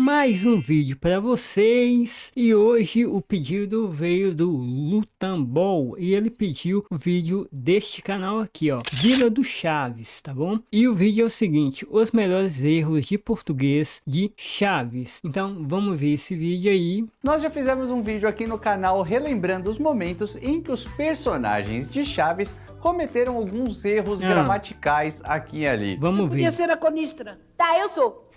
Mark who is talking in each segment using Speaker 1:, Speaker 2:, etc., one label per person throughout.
Speaker 1: mais um vídeo para vocês e hoje o pedido veio do Lutambol e ele pediu o vídeo deste canal aqui, ó, Vila do Chaves, tá bom? E o vídeo é o seguinte: os melhores erros de português de Chaves. Então vamos ver esse vídeo aí.
Speaker 2: Nós já fizemos um vídeo aqui no canal relembrando os momentos em que os personagens de Chaves cometeram alguns erros gramaticais aqui e ali.
Speaker 1: Vamos ver.
Speaker 3: Podia ser a conistra.
Speaker 4: Tá, eu sou.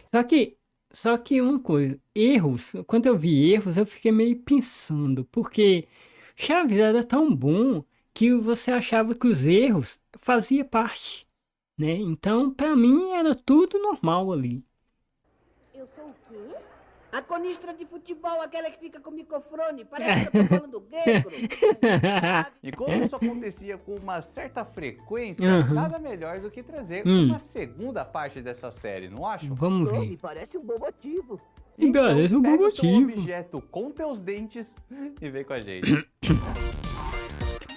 Speaker 1: Só que uma coisa, erros, quando eu vi erros, eu fiquei meio pensando, porque Chaves era tão bom que você achava que os erros fazia parte, né? Então, pra mim, era tudo normal ali.
Speaker 4: Eu sou o quê?
Speaker 3: A conistra de futebol, aquela que fica com o microfone. Parece que eu tô falando guegro.
Speaker 2: E como isso acontecia com uma certa frequência, nada melhor do que trazer uma segunda parte dessa série, não acho?
Speaker 1: Vamos
Speaker 3: Me
Speaker 1: ver.
Speaker 3: parece um bom motivo.
Speaker 2: Então,
Speaker 1: Parece um bom
Speaker 2: pega o seu
Speaker 1: motivo.
Speaker 2: objeto com teus dentes e vem com a gente.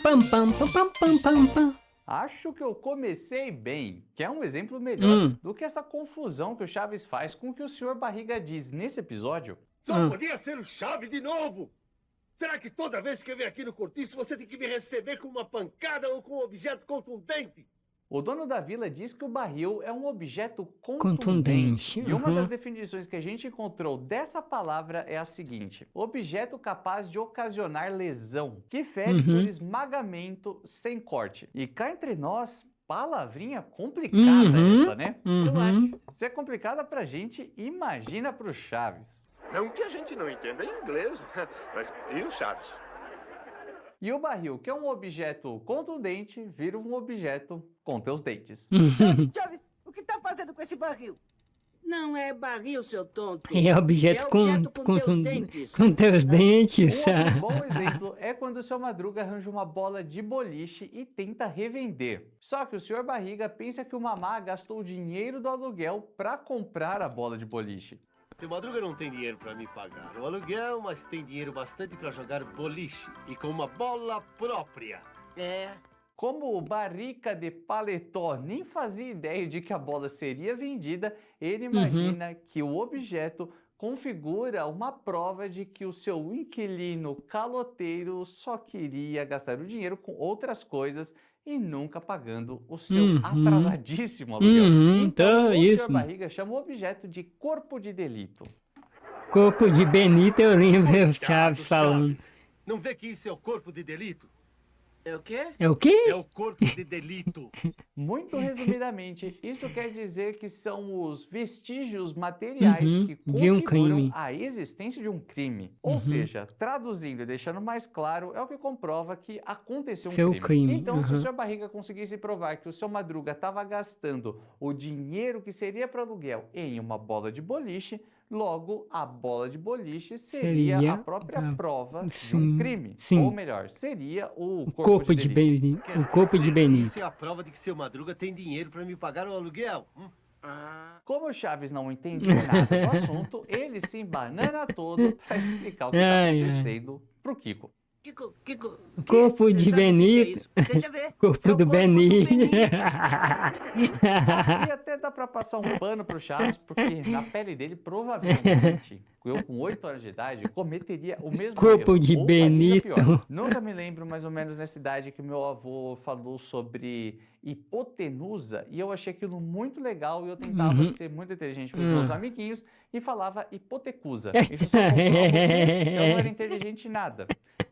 Speaker 1: Pam, pam, pam, pam, pam, pam, pam.
Speaker 2: Acho que eu comecei bem, que é um exemplo melhor do que essa confusão que o Chaves faz com o que o Sr. Barriga diz nesse episódio.
Speaker 5: Só podia ser o Chaves de novo! Será que toda vez que eu venho aqui no Cortiço você tem que me receber com uma pancada ou com um objeto contundente?
Speaker 2: O dono da vila diz que o barril é um objeto
Speaker 1: Contundente.
Speaker 2: E uma das definições que a gente encontrou dessa palavra é a seguinte: objeto capaz de ocasionar lesão, que fere por esmagamento sem corte. E cá entre nós, palavrinha complicada essa, né?
Speaker 3: Eu acho.
Speaker 2: Se é complicada pra gente, imagina pro Chaves.
Speaker 5: Não que a gente não entenda inglês, mas e o Chaves?
Speaker 2: E o barril, que é um objeto contundente, vira um objeto com teus dentes.
Speaker 3: Chaves, o que tá fazendo com esse barril? Não é barril, seu tonto.
Speaker 1: É objeto com
Speaker 3: teus dentes.
Speaker 1: com teus dentes.
Speaker 2: Um outro bom exemplo é quando o seu Madruga arranja uma bola de boliche e tenta revender. Só que o Sr. Barriga pensa que o Mamá gastou o dinheiro do aluguel para comprar a bola de boliche.
Speaker 5: Seu Madruga não tem dinheiro para me pagar o aluguel, mas tem dinheiro bastante para jogar boliche e com uma bola própria.
Speaker 3: É.
Speaker 2: Como o Barrica de Paletó nem fazia ideia de que a bola seria vendida, ele imagina que o objeto configura uma prova de que o seu inquilino caloteiro só queria gastar o dinheiro com outras coisas e nunca pagando o seu atrasadíssimo aluguel. Então, o
Speaker 1: isso.
Speaker 2: Sr. Barriga chama o objeto de corpo de delito.
Speaker 1: Corpo de Benito, eu lembro o Chaves falando.
Speaker 5: Chaves, não vê que isso é o corpo de delito?
Speaker 3: É o quê?
Speaker 1: É o quê?
Speaker 5: É o corpo de delito.
Speaker 2: Muito resumidamente, isso quer dizer que são os vestígios materiais que
Speaker 1: de um
Speaker 2: configuram
Speaker 1: crime.
Speaker 2: a existência de um crime. Ou seja, traduzindo e deixando mais claro, é o que comprova que aconteceu um crime. Então, se o seu Barriga conseguisse provar que o seu Madruga estava gastando o dinheiro que seria para aluguel em uma bola de boliche, logo a bola de boliche seria a própria prova de um crime. Ou melhor, seria o corpo de delito.
Speaker 1: O corpo de Benito.
Speaker 5: Isso é a prova de que seu Madruga tem dinheiro para me pagar o aluguel.
Speaker 2: Como o Chaves não entende nada do assunto, ele se embanana todo para explicar o que está acontecendo pro Kiko.
Speaker 3: Kiko,
Speaker 1: Corpo de
Speaker 3: você sabe o que
Speaker 1: Benito.
Speaker 3: é isso? Deixa ver.
Speaker 1: Corpo
Speaker 3: É o
Speaker 1: do Benito.
Speaker 2: E até dá pra passar um pano pro Chaves, porque na pele dele, provavelmente, eu com 8 anos de idade, cometeria o mesmo
Speaker 1: Corpo
Speaker 2: erro,
Speaker 1: de
Speaker 2: ou ainda
Speaker 1: Benito.
Speaker 2: pior. Nunca me lembro mais ou menos nessa idade que meu avô falou sobre hipotenusa, e eu achei aquilo muito legal, e eu tentava ser muito inteligente com meus amiguinhos, e falava hipotecusa. Isso só comprova que eu não era inteligente em nada.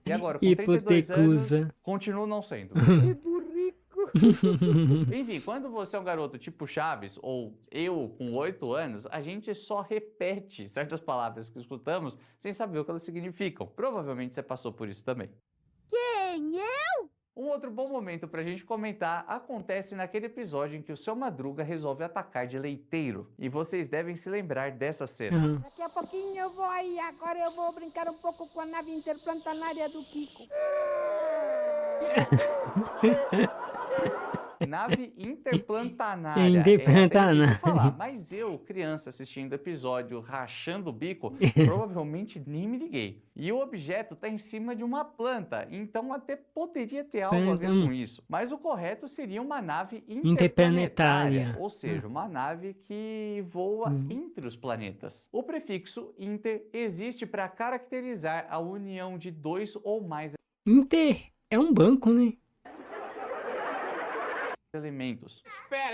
Speaker 2: E agora, com 32 anos, continuo não sendo.
Speaker 3: Que burrico.
Speaker 2: Enfim, quando você é um garoto tipo Chaves, ou eu com 8 anos, a gente só repete certas palavras que escutamos sem saber o que elas significam. Provavelmente você passou por isso também.
Speaker 4: Quem? Eu?
Speaker 2: Um outro bom momento pra gente comentar acontece naquele episódio em que o seu Madruga resolve atacar de leiteiro. E vocês devem se lembrar dessa cena.
Speaker 4: Daqui a pouquinho eu vou aí. Agora eu vou brincar um pouco com a nave interplanetária do Kiko.
Speaker 2: Nave interplanetária.
Speaker 1: Interplanetária.
Speaker 2: É falar, mas eu, criança, assistindo o episódio rachando o bico, provavelmente nem me liguei. E o objeto está em cima de uma planta, então até poderia ter algo a ver com isso. Mas o correto seria uma nave interplanetária, ou seja, uma nave que voa entre os planetas. O prefixo inter existe para caracterizar a união de dois ou mais
Speaker 1: Inter é um banco, né?
Speaker 2: elementos.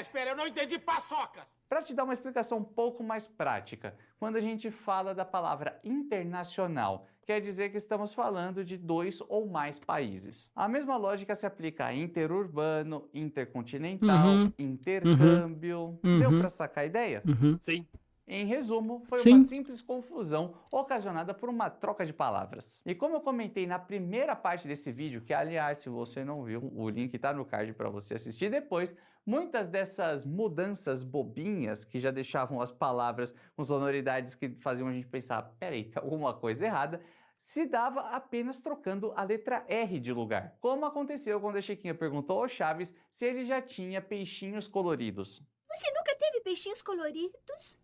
Speaker 5: Espera, eu não entendi paçoca!
Speaker 2: Para te dar uma explicação um pouco mais prática, quando a gente fala da palavra internacional, quer dizer que estamos falando de dois ou mais países. A mesma lógica se aplica a interurbano, intercontinental, intercâmbio. Deu para sacar a ideia?
Speaker 5: Sim.
Speaker 2: Em resumo, foi
Speaker 1: Sim.
Speaker 2: uma simples confusão ocasionada por uma troca de palavras. E como eu comentei na primeira parte desse vídeo, que aliás, se você não viu, o link está no card para você assistir depois, muitas dessas mudanças bobinhas que já deixavam as palavras com sonoridades que faziam a gente pensar, peraí, tem alguma coisa errada, se dava apenas trocando a letra R de lugar. Como aconteceu quando a Chiquinha perguntou ao Chaves se ele já tinha peixinhos coloridos.
Speaker 6: Você nunca teve peixinhos coloridos?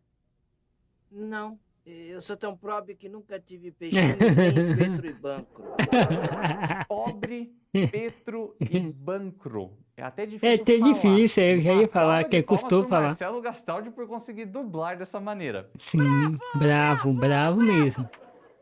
Speaker 3: Não. Eu sou tão pobre que nunca tive peixinho nem Petro e Bancro.
Speaker 2: Pobre, Petro e Bancro. É até difícil
Speaker 1: É até
Speaker 2: falar.
Speaker 1: difícil, eu já ia
Speaker 2: Uma
Speaker 1: falar,
Speaker 2: salva
Speaker 1: que
Speaker 2: de palmas
Speaker 1: custou
Speaker 2: pro
Speaker 1: falar.
Speaker 2: Marcelo Gastaldi por conseguir dublar dessa maneira.
Speaker 1: Sim, bravo mesmo.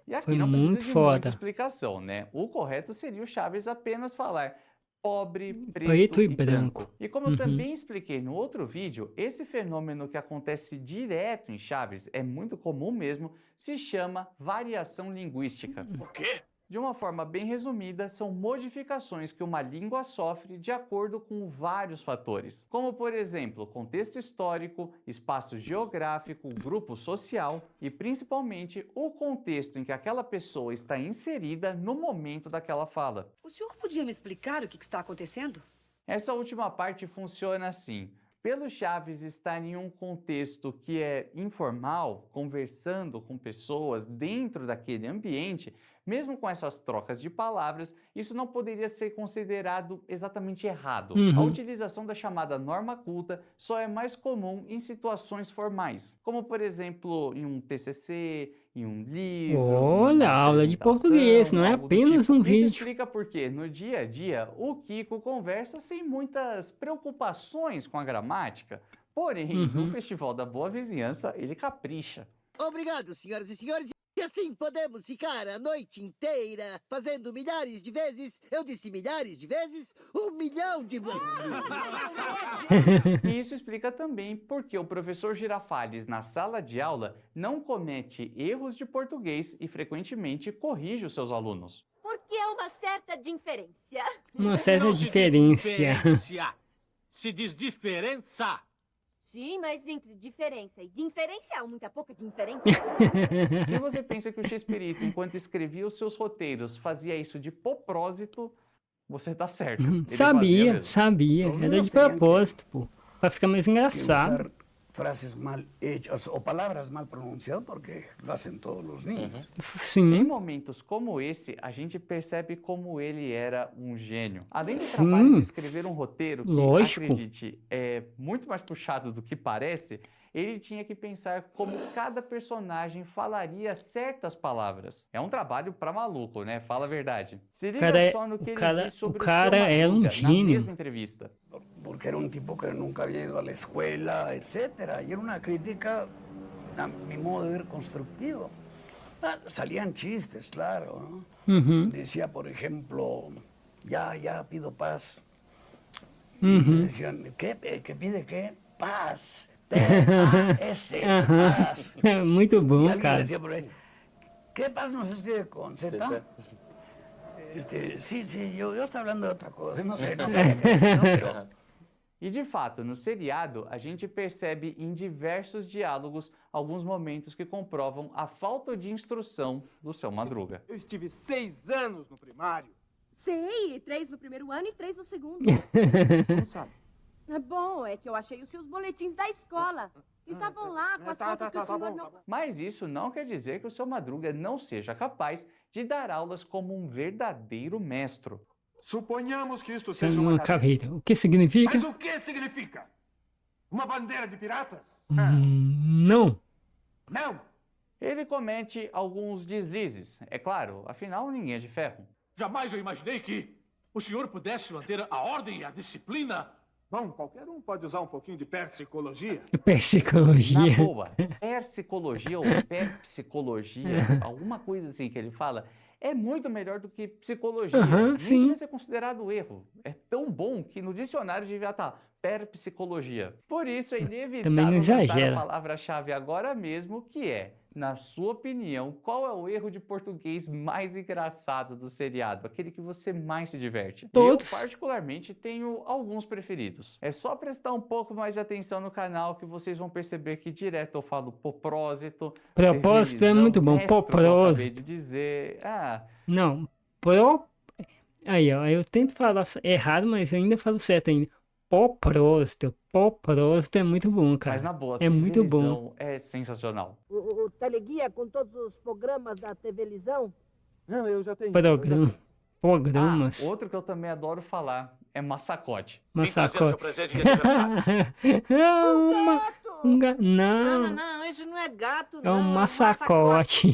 Speaker 2: E aqui
Speaker 1: Foi
Speaker 2: não precisa
Speaker 1: muito
Speaker 2: de
Speaker 1: foda.
Speaker 2: muita explicação, né? O correto seria o Chaves apenas falar pobre,
Speaker 1: Preto e branco.
Speaker 2: E como eu também expliquei no outro vídeo, esse fenômeno que acontece direto em Chaves, é muito comum mesmo, se chama variação linguística.
Speaker 5: O quê?
Speaker 2: De uma forma bem resumida, são modificações que uma língua sofre de acordo com vários fatores, como por exemplo, contexto histórico, espaço geográfico, grupo social e principalmente o contexto em que aquela pessoa está inserida no momento daquela fala.
Speaker 7: O senhor podia me explicar o que está acontecendo?
Speaker 2: Essa última parte funciona assim. Pelo Chaves estar em um contexto que é informal, conversando com pessoas dentro daquele ambiente, mesmo com essas trocas de palavras, isso não poderia ser considerado exatamente errado. A utilização da chamada norma culta só é mais comum em situações formais, como por exemplo em um TCC, em um livro,
Speaker 1: Olha, aula de
Speaker 2: apresentação,
Speaker 1: português, não é
Speaker 2: algo do
Speaker 1: apenas
Speaker 2: tipo.
Speaker 1: um
Speaker 2: Isso
Speaker 1: vídeo.
Speaker 2: explica porque no dia a dia o Kiko conversa sem muitas preocupações com a gramática, porém no Festival da Boa Vizinhança ele capricha.
Speaker 8: Obrigado, senhoras e senhores. E assim podemos ficar a noite inteira fazendo milhares de vezes, eu disse milhares de vezes, 1 milhão de...
Speaker 2: E isso explica também porque o professor Girafales, na sala de aula, não comete erros de português e frequentemente corrige os seus alunos.
Speaker 6: Porque é uma certa diferença.
Speaker 1: Uma certa
Speaker 5: Não
Speaker 1: diferença.
Speaker 5: Se diz diferença. Se diz diferença.
Speaker 6: Sim, mas entre diferença e diferença há muita pouca diferença.
Speaker 2: Se você pensa que o Chespirito, enquanto escrevia os seus roteiros, fazia isso de propósito, você tá certo. Ele fazia
Speaker 1: Sabia.
Speaker 9: Los
Speaker 1: Era
Speaker 9: niños
Speaker 1: de
Speaker 9: tenían que-
Speaker 1: propósito, pô. Pra ficar mais
Speaker 9: que
Speaker 1: engraçado.
Speaker 9: usar frases mal hechas o palabras mal pronunciadas porque lo hacen todos los niños.
Speaker 2: Em
Speaker 1: Sim,
Speaker 2: momentos como esse, a gente percebe como ele era um gênio. Além do
Speaker 1: Sim.
Speaker 2: trabalho de escrever um roteiro que,
Speaker 1: Lógico.
Speaker 2: acredite, é muito mais puxado do que parece, ele tinha que pensar como cada personagem falaria certas palavras. É um trabalho pra maluco, né? Fala a verdade. Se liga
Speaker 1: cara é-
Speaker 2: só no que
Speaker 1: o
Speaker 2: ele
Speaker 1: cara-
Speaker 2: disse sobre
Speaker 1: o cara
Speaker 2: seu
Speaker 1: é um
Speaker 2: Madruga, na
Speaker 1: gênio.
Speaker 2: mesma entrevista.
Speaker 9: Porque era un tipo que nunca había ido a la escuela, etcétera. Y era una crítica, a mi modo de ver, constructivo. Salían chistes, claro, ¿no? Decía, por ejemplo, ya pido paz. Y me decían, ¿qué? ¿Que pide qué? Paz. P-A-S, paz.
Speaker 1: Muito
Speaker 9: Y
Speaker 1: bom,
Speaker 9: alguien le
Speaker 1: cara.
Speaker 9: decía por ahí, ¿qué paz no se escribe con Z? Sí, yo estoy hablando de otra cosa, no sé qué decir, ¿no? Pero
Speaker 2: E de fato, no seriado, a gente percebe em diversos diálogos alguns momentos que comprovam a falta de instrução do seu Madruga.
Speaker 5: Eu estive 6 anos no primário.
Speaker 4: Sei, 3 no primeiro ano e 3 no segundo.
Speaker 5: Como sabe?
Speaker 4: É bom, é que eu achei os seus boletins da escola. Estavam lá com as fotos que o senhor não...
Speaker 2: Mas isso não quer dizer que o seu Madruga não seja capaz de dar aulas como um verdadeiro mestre.
Speaker 5: Suponhamos que isto
Speaker 1: Seja
Speaker 5: seja
Speaker 1: uma caveira. O que significa?
Speaker 5: Mas o que significa? Uma bandeira de piratas?
Speaker 1: Não.
Speaker 5: Não!
Speaker 2: Ele comete alguns deslizes, é claro, afinal ninguém é de ferro.
Speaker 10: Jamais eu imaginei que o senhor pudesse manter a ordem e a disciplina.
Speaker 5: Bom, qualquer um pode usar um pouquinho de psicologia.
Speaker 1: Psicologia.
Speaker 2: Na boa, persicologia ou perpsicologia, alguma coisa assim que ele fala, é muito melhor do que psicologia. Nem
Speaker 1: sim.
Speaker 2: devia ser considerado erro. É tão bom que no dicionário devia estar perpsicologia. Por isso é inevitável
Speaker 1: Também não
Speaker 2: lançar
Speaker 1: exagera.
Speaker 2: a palavra-chave agora mesmo, que é, na sua opinião, qual é o erro de português mais engraçado do seriado? Aquele que você mais se diverte?
Speaker 1: Todos.
Speaker 2: Eu, particularmente, tenho alguns preferidos. É só prestar um pouco mais de atenção no canal que vocês vão perceber que direto eu falo propósito.
Speaker 1: Propósito é muito bom.
Speaker 2: Acabei
Speaker 1: Propósito.
Speaker 2: de dizer.
Speaker 1: Não. Aí, ó. Eu tento falar errado, mas eu ainda falo certo ainda. Propósito. Propósito é muito bom, cara.
Speaker 2: Mas na boa,
Speaker 1: é muito bom.
Speaker 2: É sensacional.
Speaker 3: O teleguia com todos os programas da televisão?
Speaker 5: Não, eu já tenho.
Speaker 1: Programas.
Speaker 2: Outro que eu também adoro falar é massacote.
Speaker 1: Massacote.
Speaker 10: Presente de aniversário.
Speaker 3: Não, esse não é gato,
Speaker 1: É
Speaker 3: não.
Speaker 1: um massacote.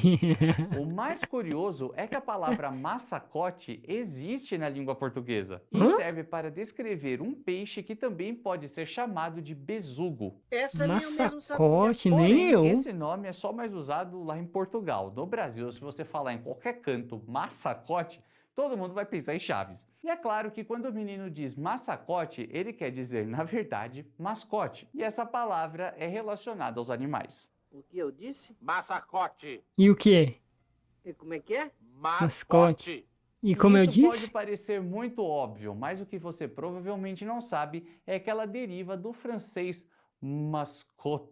Speaker 2: O mais curioso é que a palavra massacote existe na língua portuguesa e
Speaker 1: Hã?
Speaker 2: serve para descrever um peixe que também pode ser chamado de besugo.
Speaker 3: Essa nem eu mesmo sabia.
Speaker 1: Massacote, nem
Speaker 2: Porém,
Speaker 1: eu.
Speaker 2: esse nome é só mais usado lá em Portugal. No Brasil, se você falar em qualquer canto massacote, todo mundo vai pensar em Chaves. E é claro que quando o menino diz massacote, ele quer dizer, na verdade, mascote. E essa palavra é relacionada aos animais.
Speaker 3: O que eu disse?
Speaker 10: Massacote.
Speaker 1: E o que é?
Speaker 3: E como é que é?
Speaker 1: Mascote. E como eu
Speaker 2: Isso
Speaker 1: disse?
Speaker 2: pode parecer muito óbvio, mas o que você provavelmente não sabe é que ela deriva do francês mascote,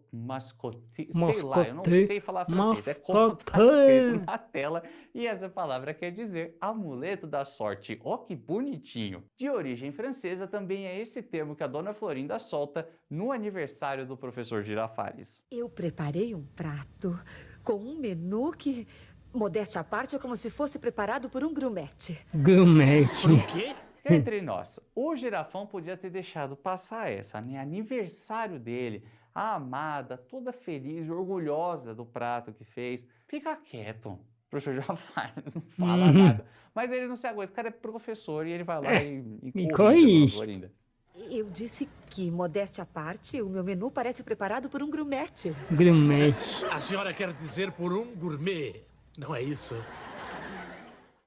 Speaker 2: sei lá, eu não sei falar francês, é como tá escrito na tela, e essa palavra quer dizer amuleto da sorte. Ó, que bonitinho! De origem francesa, também é esse termo que a dona Florinda solta no aniversário do professor Girafales.
Speaker 7: Eu preparei um prato com um menu que, modéstia à parte, é como se fosse preparado por um grumete.
Speaker 1: Grumete.
Speaker 10: O quê?
Speaker 2: Entre nós, o Girafão podia ter deixado passar essa, né? Aniversário dele, a amada, toda feliz e orgulhosa do prato que fez. Fica quieto, professor Girafales, não fala nada. Mas ele não se aguenta, o cara é professor e ele vai lá e corrige a Florinda.
Speaker 7: Eu disse que, modéstia à parte, o meu menu parece preparado por um grumete.
Speaker 1: Grumete.
Speaker 10: A senhora quer dizer por um gourmet, não é isso?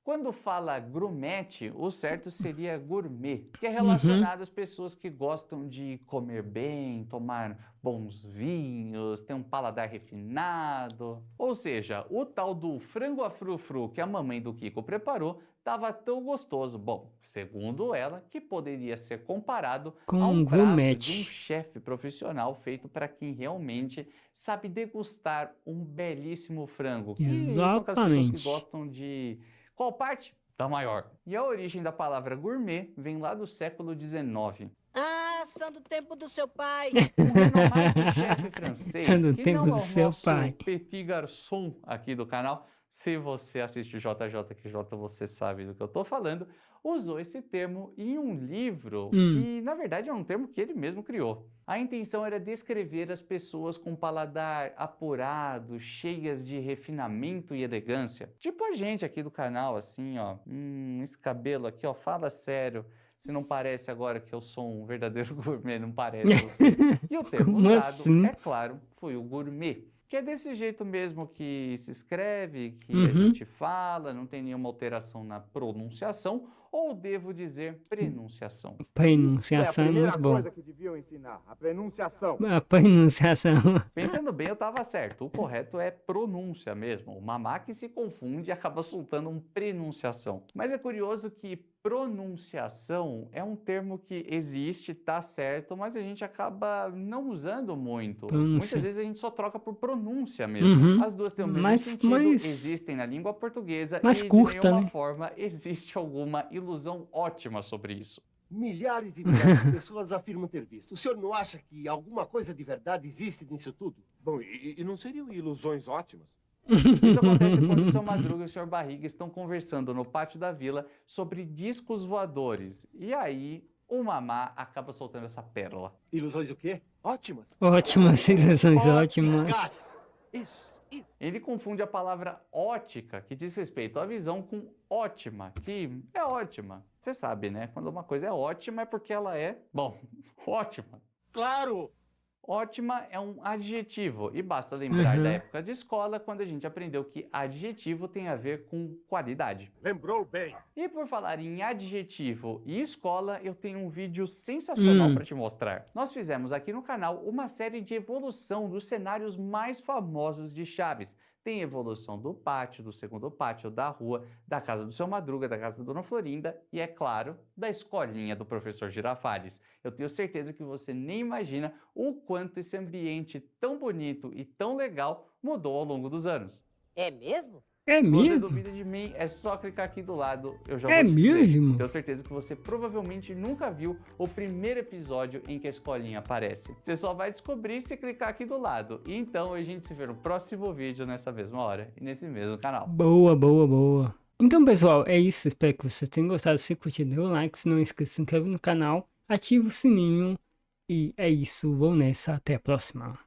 Speaker 2: Quando fala grumete, o certo seria gourmet, que é relacionado às pessoas que gostam de comer bem, tomar bons vinhos, ter um paladar refinado. Ou seja, o tal do frango a frufru que a mamãe do Kiko preparou estava tão gostoso, bom, segundo ela, que poderia ser comparado
Speaker 1: com
Speaker 2: a um prato
Speaker 1: grumete
Speaker 2: de um chefe profissional feito para quem realmente sabe degustar um belíssimo frango. Que são aquelas pessoas que gostam de... Qual parte? Da maior. E a origem da palavra gourmet vem lá do século XIX.
Speaker 3: Ah, são do tempo do seu pai.
Speaker 2: Um renomado chefe francês,
Speaker 1: São do
Speaker 2: que
Speaker 1: tempo
Speaker 2: não é
Speaker 1: do
Speaker 2: o
Speaker 1: seu
Speaker 2: nosso
Speaker 1: pai.
Speaker 2: petit garçom aqui do canal, se você assiste o JJ, você sabe do que eu tô falando, usou esse termo em um livro que, na verdade, é um termo que ele mesmo criou. A intenção era descrever as pessoas com paladar apurado, cheias de refinamento e elegância. Tipo a gente aqui do canal, assim, ó. Esse cabelo aqui, ó, fala sério. Se não parece agora que eu sou um verdadeiro gourmet, não parece você. E o termo
Speaker 1: Como
Speaker 2: usado,
Speaker 1: assim?
Speaker 2: é claro, foi o gourmet. Que é desse jeito mesmo que se escreve, que a gente fala, não tem nenhuma alteração na pronunciação, ou devo dizer pronunciação.
Speaker 1: Pronunciação é muito bom.
Speaker 5: que deviam ensinar, a pronunciação.
Speaker 1: A pronunciação.
Speaker 2: Pensando bem, eu estava certo. O correto é pronúncia mesmo. O mamá que se confunde e acaba soltando um pronunciação. Mas é curioso que pronunciação é um termo que existe, tá certo, mas a gente acaba não usando muito. Muitas vezes a gente só troca por pronúncia mesmo. As duas têm o mesmo sentido, existem na língua portuguesa e de nenhuma forma existe alguma ilusão ótima sobre isso.
Speaker 5: Milhares e milhares de pessoas afirmam ter visto. O senhor não acha que alguma coisa de verdade existe nisso tudo? Bom, e não seriam ilusões ótimas?
Speaker 2: Isso acontece quando o Seu Madruga e o Sr. Barriga estão conversando no pátio da vila sobre discos voadores. E aí, o Mamá acaba soltando essa pérola.
Speaker 5: Ilusões o quê? Ótimas.
Speaker 1: Ótimas, ilusões ótimas.
Speaker 5: Isso.
Speaker 2: Ele confunde a palavra ótica, que diz respeito à visão, com ótima, que é ótima. Você sabe, né? Quando uma coisa é ótima é porque ela é, bom, ótima.
Speaker 10: Claro!
Speaker 2: Ótima é um adjetivo e basta lembrar da época de escola quando a gente aprendeu que adjetivo tem a ver com qualidade.
Speaker 5: Lembrou bem.
Speaker 2: E por falar em adjetivo e escola, eu tenho um vídeo sensacional para te mostrar. Nós fizemos aqui no canal uma série de evolução dos cenários mais famosos de Chaves. Tem evolução do pátio, do segundo pátio, da rua, da casa do Seu Madruga, da casa da Dona Florinda e, é claro, da escolinha do professor Girafales. Eu tenho certeza que você nem imagina o quanto esse ambiente tão bonito e tão legal mudou ao longo dos anos.
Speaker 3: É mesmo?
Speaker 1: É
Speaker 2: Se você
Speaker 1: mesmo?
Speaker 2: duvida de mim, é só clicar aqui do lado, eu já
Speaker 1: É
Speaker 2: vou te dizer.
Speaker 1: mesmo?
Speaker 2: Tenho certeza que você provavelmente nunca viu o primeiro episódio em que a escolinha aparece. Você só vai descobrir se clicar aqui do lado. E então a gente se vê no próximo vídeo, nessa mesma hora e nesse mesmo canal.
Speaker 1: Boa, boa, boa. Então, pessoal, é isso. Espero que vocês tenham gostado. Se curtir, dê um like. Se não inscreve, se inscreve no canal. Ativa o sininho. E é isso. Vou nessa. Até a próxima.